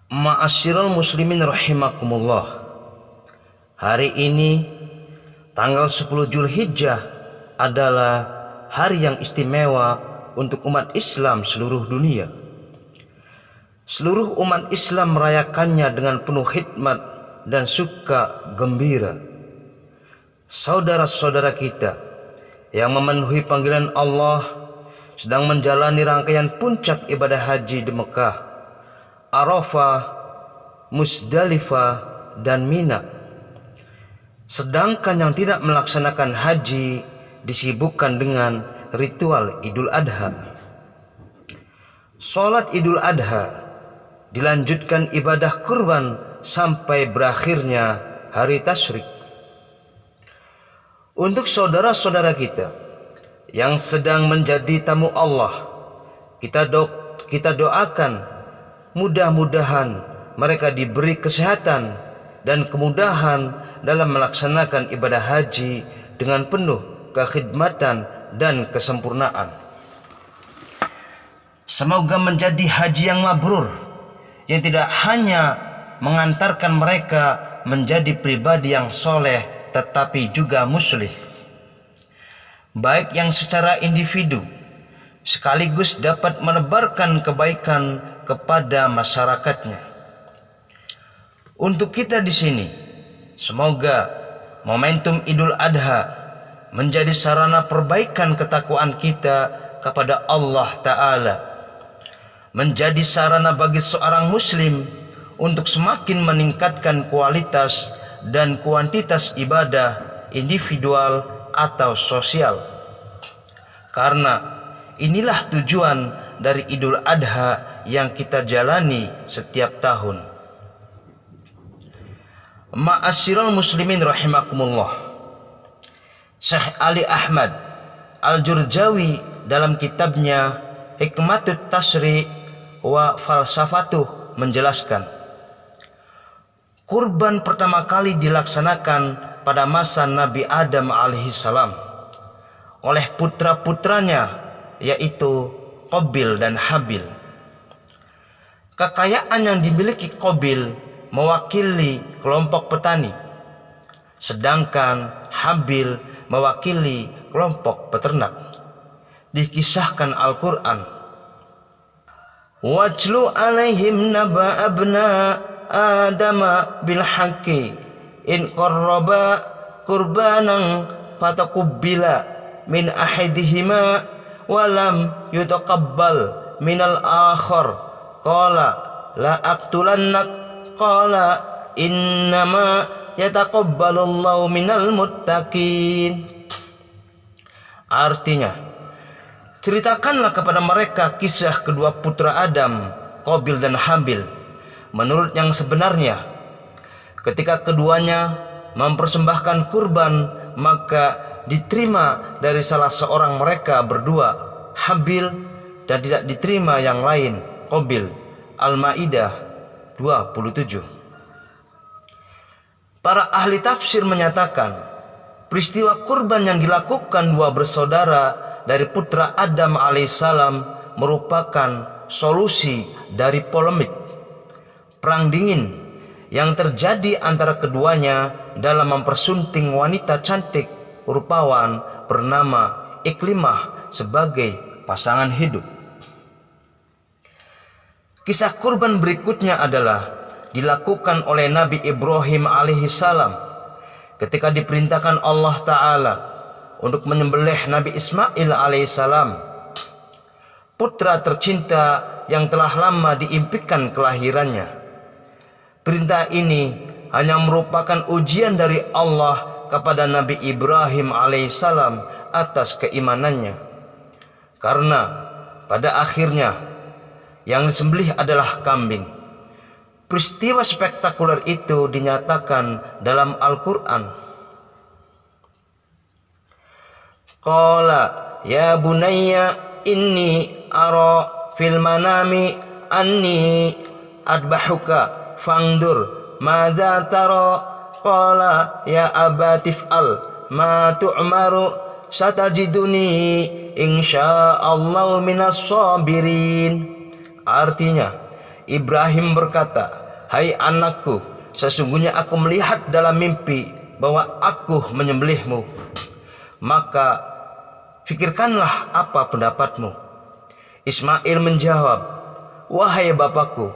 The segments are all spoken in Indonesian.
Ma'asyiral muslimin rahimakumullah. Hari ini tanggal 10 Zulhijjah adalah hari yang istimewa untuk umat Islam seluruh dunia. Seluruh umat Islam merayakannya dengan penuh hikmat dan suka gembira. Saudara-saudara kita yang memenuhi panggilan Allah sedang menjalani rangkaian puncak ibadah haji di Mekah, Arafah, Musdalifah, dan Mina. Sedangkan yang tidak melaksanakan haji disibukkan dengan ritual Idul Adha. Salat Idul Adha dilanjutkan ibadah kurban sampai berakhirnya hari tasyrik. Untuk saudara-saudara kita yang sedang menjadi tamu Allah, kita doakan mudah-mudahan mereka diberi kesehatan dan kemudahan dalam melaksanakan ibadah haji dengan penuh kekhidmatan dan kesempurnaan. Semoga menjadi haji yang mabrur, yang tidak hanya mengantarkan mereka menjadi pribadi yang soleh tetapi juga muslih, baik yang secara individu sekaligus dapat menebarkan kebaikan kepada masyarakatnya. Untuk kita di sini, semoga momentum Idul Adha menjadi sarana perbaikan ketakwaan kita kepada Allah Ta'ala, menjadi sarana bagi seorang muslim untuk semakin meningkatkan kualitas dan kuantitas ibadah individual atau sosial. Karena inilah tujuan dari Idul Adha yang kita jalani setiap tahun. Ma'asyiral muslimin rahimakumullah. Syekh Ali Ahmad Al-Jurjawi dalam kitabnya Hikmatut Tasri' wa Falsafatuh menjelaskan, kurban pertama kali dilaksanakan pada masa Nabi Adam alaihissalam oleh putra-putranya, yaitu Qabil dan Habil. Kekayaan yang dimiliki Qabil mewakili kelompok petani, sedangkan Habil mewakili kelompok peternak. Dikisahkan Al-Quran, wajlu alaihim naba abna adama bil haqqi in qarraba qurbanan fataqubbila min ahadihima walam yutaqabbal minal akhar qala la aqtulannak qala innama yataqabbalullahu minal muttaqin. Artinya, ceritakanlah kepada mereka kisah kedua putra Adam, Qabil dan Habil, menurut yang sebenarnya. Ketika keduanya mempersembahkan kurban, maka diterima dari salah seorang mereka berdua, Habil, dan tidak diterima yang lain, Qabil. Al-Maidah 27. Para ahli tafsir menyatakan, peristiwa kurban yang dilakukan dua bersaudara dari putra Adam alaihissalam merupakan solusi dari polemik perang dingin yang terjadi antara keduanya dalam mempersunting wanita cantik rupawan bernama Iklimah sebagai pasangan hidup. Kisah kurban berikutnya adalah dilakukan oleh Nabi Ibrahim alaihissalam ketika diperintahkan Allah Ta'ala untuk menyembelih Nabi Ismail alaihissalam, putra tercinta yang telah lama diimpikan kelahirannya. Perintah ini hanya merupakan ujian dari Allah kepada Nabi Ibrahim alaihissalam atas keimanannya, karena pada akhirnya yang disembelih adalah kambing. Peristiwa spektakuler itu dinyatakan dalam Al-Quran. Qala ya bunayya inni ara fil manami anni adbahuka fangdur madza tara qala ya abatif'al ma tu'maru satajiduni insyaallahu minas sabirin. Artinya, Ibrahim berkata, "Hai anakku, sesungguhnya aku melihat dalam mimpi bahwa aku menyembelihmu. Maka fikirkanlah apa pendapatmu." Ismail menjawab, "Wahai bapakku,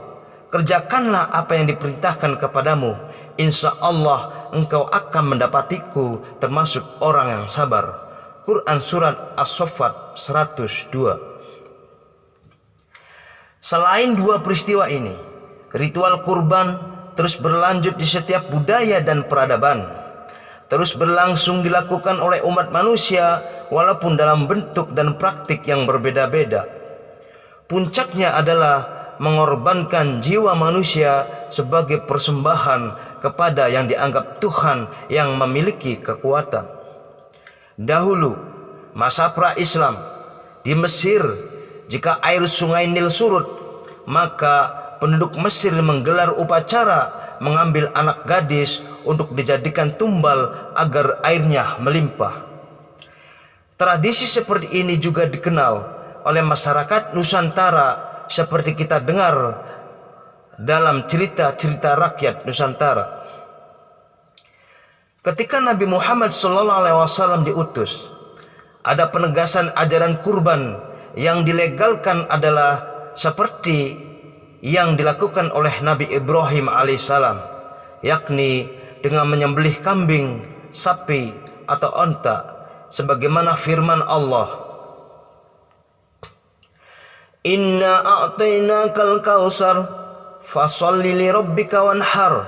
kerjakanlah apa yang diperintahkan kepadamu. Insya Allah engkau akan mendapatiku termasuk orang yang sabar." Quran Surat As-Saffat 102. Selain dua peristiwa ini, ritual kurban terus berlanjut di setiap budaya dan peradaban. Terus berlangsung dilakukan oleh umat manusia walaupun dalam bentuk dan praktik yang berbeda-beda. Puncaknya adalah mengorbankan jiwa manusia sebagai persembahan kepada yang dianggap Tuhan yang memiliki kekuatan. Dahulu, masa pra-Islam, di Mesir, jika air sungai Nil surut, maka penduduk Mesir menggelar upacara mengambil anak gadis untuk dijadikan tumbal agar airnya melimpah. Tradisi seperti ini juga dikenal oleh masyarakat Nusantara seperti kita dengar dalam cerita-cerita rakyat Nusantara. Ketika Nabi Muhammad SAW diutus, ada penegasan ajaran kurban yang dilegalkan adalah seperti yang dilakukan oleh Nabi Ibrahim alaihissalam, yakni dengan menyembelih kambing, sapi, atau onta, sebagaimana firman Allah, "Inna a'tainakal kausar, fasholli li rabbika wanhar,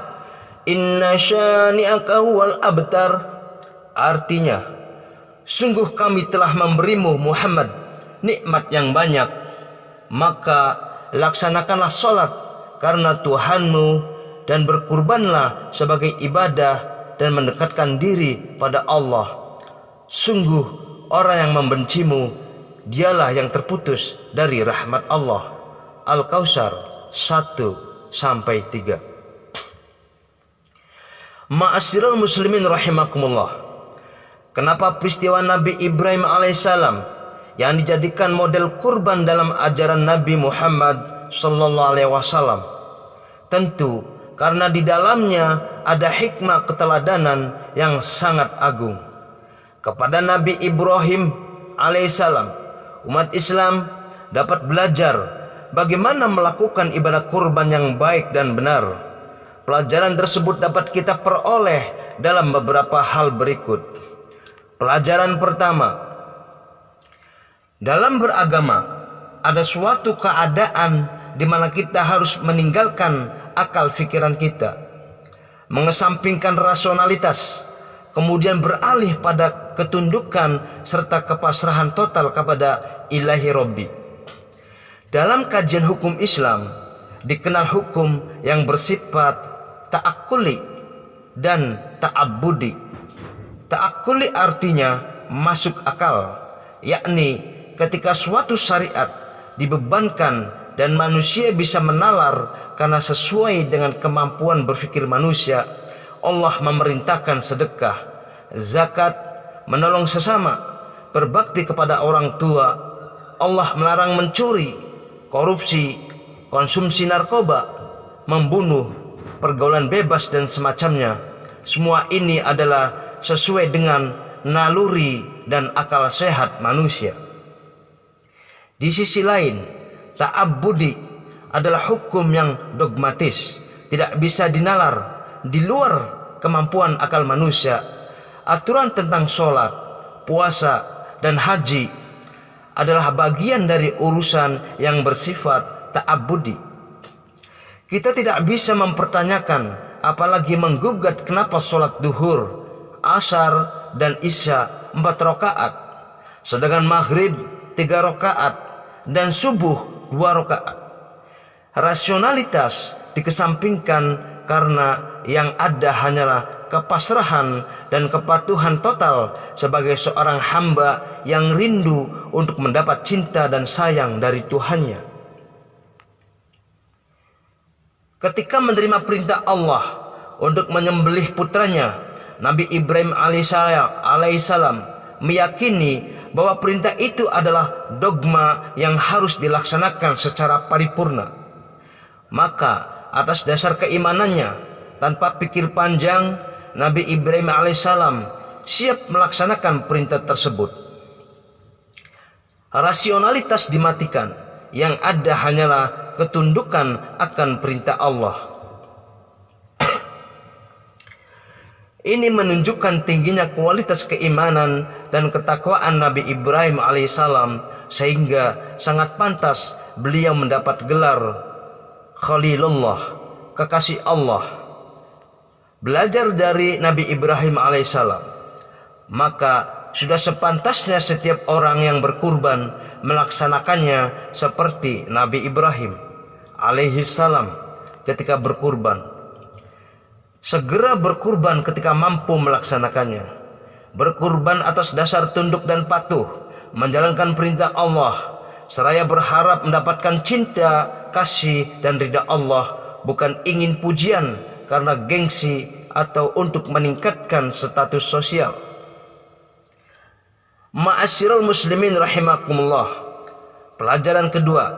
inna syani'aka huwal abtar." Artinya, sungguh kami telah memberimu Muhammad nikmat yang banyak, maka laksanakanlah sholat karena Tuhanmu dan berkurbanlah sebagai ibadah dan mendekatkan diri pada Allah. Sungguh orang yang membencimu, dialah yang terputus dari rahmat Allah. Al-Kausar 1-3. Ma'asyiral muslimin rahimakumullah, kenapa peristiwa Nabi Ibrahim alaihissalam yang dijadikan model kurban dalam ajaran Nabi Muhammad SAW? Tentu karena di dalamnya ada hikmah keteladanan yang sangat agung. Kepada Nabi Ibrahim alaihissalam, umat Islam dapat belajar bagaimana melakukan ibadah kurban yang baik dan benar. Pelajaran tersebut dapat kita peroleh dalam beberapa hal berikut. Pelajaran pertama, dalam beragama ada suatu keadaan di mana kita harus meninggalkan akal pikiran kita, mengesampingkan rasionalitas, kemudian beralih pada ketundukan serta kepasrahan total kepada Ilahi Robbi. Dalam kajian hukum Islam dikenal hukum yang bersifat ta'akkuli dan ta'abbudi. Ta'akkuli artinya masuk akal, yakni ketika suatu syariat dibebankan dan manusia bisa menalar karena sesuai dengan kemampuan berpikir manusia. Allah memerintahkan sedekah, zakat, menolong sesama, berbakti kepada orang tua. Allah melarang mencuri, korupsi, konsumsi narkoba, membunuh, pergaulan bebas dan semacamnya. Semua ini adalah sesuai dengan naluri dan akal sehat manusia. Di sisi lain, ta'abbudi adalah hukum yang dogmatis, tidak bisa dinalar, di luar kemampuan akal manusia. Aturan tentang sholat, puasa, dan haji adalah bagian dari urusan yang bersifat ta'abbudi. Kita tidak bisa mempertanyakan, apalagi menggugat kenapa sholat duhur, asar, dan isya 4 rakaat, sedangkan maghrib 3 rakaat, dan subuh 2 rakaat. Rasionalitas dikesampingkan karena yang ada hanyalah kepasrahan dan kepatuhan total sebagai seorang hamba yang rindu untuk mendapat cinta dan sayang dari Tuhannya. Ketika menerima perintah Allah untuk menyembelih putranya, Nabi Ibrahim alaihissalam meyakini bahwa perintah itu adalah dogma yang harus dilaksanakan secara paripurna. Maka atas dasar keimanannya, tanpa pikir panjang, Nabi Ibrahim alaihissalam siap melaksanakan perintah tersebut. Rasionalitas dimatikan, yang ada hanyalah ketundukan akan perintah Allah. Ini menunjukkan tingginya kualitas keimanan dan ketakwaan Nabi Ibrahim alaihissalam, sehingga sangat pantas beliau mendapat gelar Khalilullah, kekasih Allah. Belajar dari Nabi Ibrahim alaihissalam, maka sudah sepantasnya setiap orang yang berkurban melaksanakannya seperti Nabi Ibrahim alaihissalam ketika berkurban. Segera berkurban ketika mampu melaksanakannya. Berkurban atas dasar tunduk dan patuh, menjalankan perintah Allah, seraya berharap mendapatkan cinta, kasih, dan ridha Allah, bukan ingin pujian karena gengsi atau untuk meningkatkan status sosial. Ma'asyiral muslimin rahimakumullah. Pelajaran kedua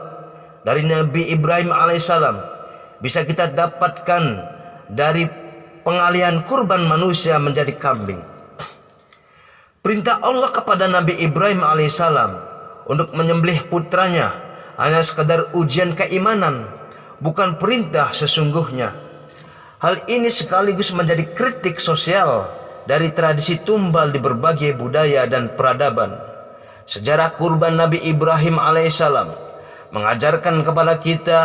dari Nabi Ibrahim alaihissalam bisa kita dapatkan dari pengalihan kurban manusia menjadi kambing. Perintah Allah kepada Nabi Ibrahim alaihissalam untuk menyembelih putranya hanya sekadar ujian keimanan, bukan perintah sesungguhnya. Hal ini sekaligus menjadi kritik sosial dari tradisi tumbal di berbagai budaya dan peradaban. Sejarah kurban Nabi Ibrahim alaihissalam mengajarkan kepada kita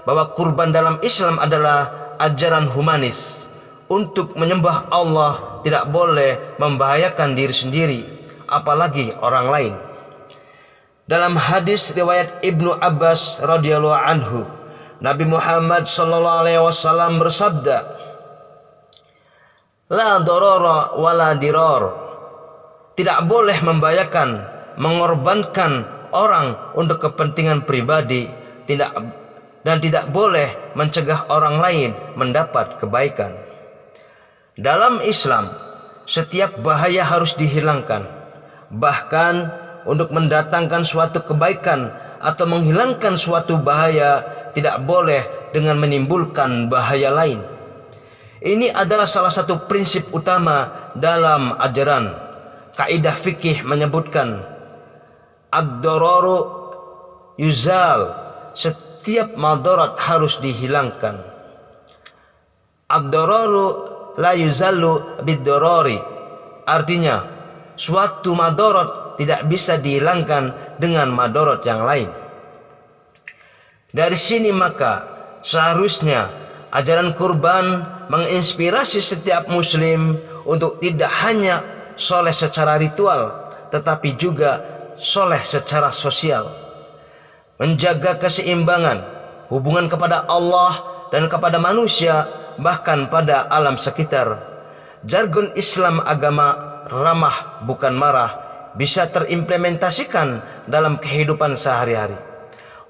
bahwa kurban dalam Islam adalah ajaran humanis. Untuk menyembah Allah tidak boleh membahayakan diri sendiri, apalagi orang lain. Dalam hadis riwayat Ibnu Abbas radhiyallahu anhu, Nabi Muhammad sallallahu alaihi wasallam bersabda, "La darara wala dirar." Tidak boleh membahayakan, mengorbankan orang untuk kepentingan pribadi, dan tidak boleh mencegah orang lain mendapat kebaikan. Dalam Islam, setiap bahaya harus dihilangkan. Bahkan untuk mendatangkan suatu kebaikan atau menghilangkan suatu bahaya tidak boleh dengan menimbulkan bahaya lain. Ini adalah salah satu prinsip utama dalam ajaran. Kaidah fikih menyebutkan ad-dararu yuzal, setiap madarat harus dihilangkan. Ad-dararu la yuzallu bid-darari, artinya suatu madarat tidak bisa dihilangkan dengan madarat yang lain. Dari sini maka seharusnya ajaran kurban menginspirasi setiap muslim untuk tidak hanya soleh secara ritual, tetapi juga soleh secara sosial. Menjaga keseimbangan hubungan kepada Allah dan kepada manusia, bahkan pada alam sekitar. Jargon Islam agama ramah bukan marah bisa terimplementasikan dalam kehidupan sehari-hari.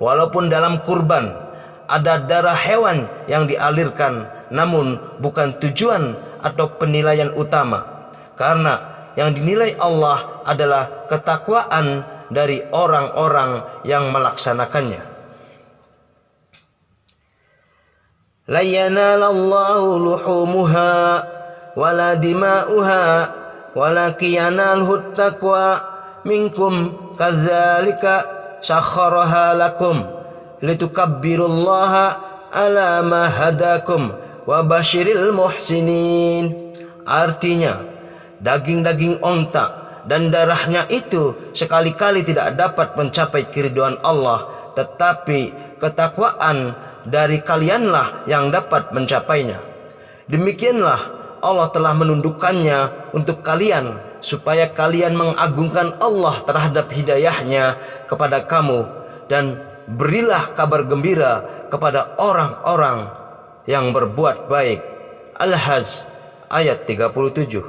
Walaupun dalam kurban ada darah hewan yang dialirkan, namun bukan tujuan atau penilaian utama, karena yang dinilai Allah adalah ketakwaan dari orang-orang yang melaksanakannya. La yanalallahu luhumuha wala dima'uha walakin yanalhu taqwa minkum kadzalika sakhkharaha lakum litukabbirullaha ala ma hadakum wa basyiril muhsinin. Artinya, daging-daging onta dan darahnya itu sekali-kali tidak dapat mencapai keridhaan Allah, tetapi ketakwaan dari kalianlah yang dapat mencapainya. Demikianlah Allah telah menundukkannya untuk kalian, supaya kalian mengagungkan Allah terhadap hidayahnya kepada kamu, dan berilah kabar gembira kepada orang-orang yang berbuat baik. Al-Hajj ayat 37.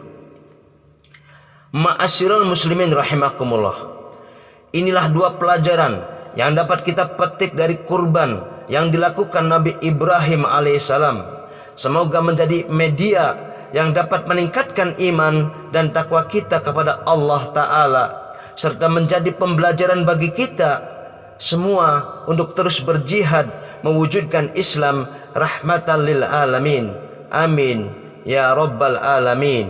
Ma'asyiral muslimin rahimakumullah. Inilah dua pelajaran yang dapat kita petik dari kurban yang dilakukan Nabi Ibrahim alaihissalam. Semoga menjadi media yang dapat meningkatkan iman dan takwa kita kepada Allah Ta'ala, serta menjadi pembelajaran bagi kita semua untuk terus berjihad mewujudkan Islam rahmatan lil alamin. Amin ya rabbal alamin.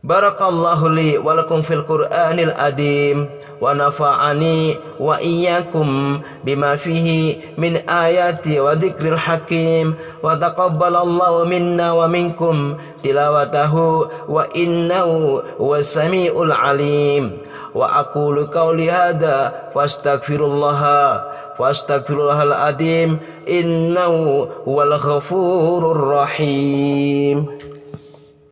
Barakallahu li wa lakum fil Qur'anil adim wa nafa'ani wa iyyakum bima fihi min ayati wa dzikril hakim wa taqabbalallahu minna wa minkum tilawatahu wa innahu was-sami'ul alim. Wa aqulu qawli hadza fastaghfirullahal adim innahu wal ghafurur rahim.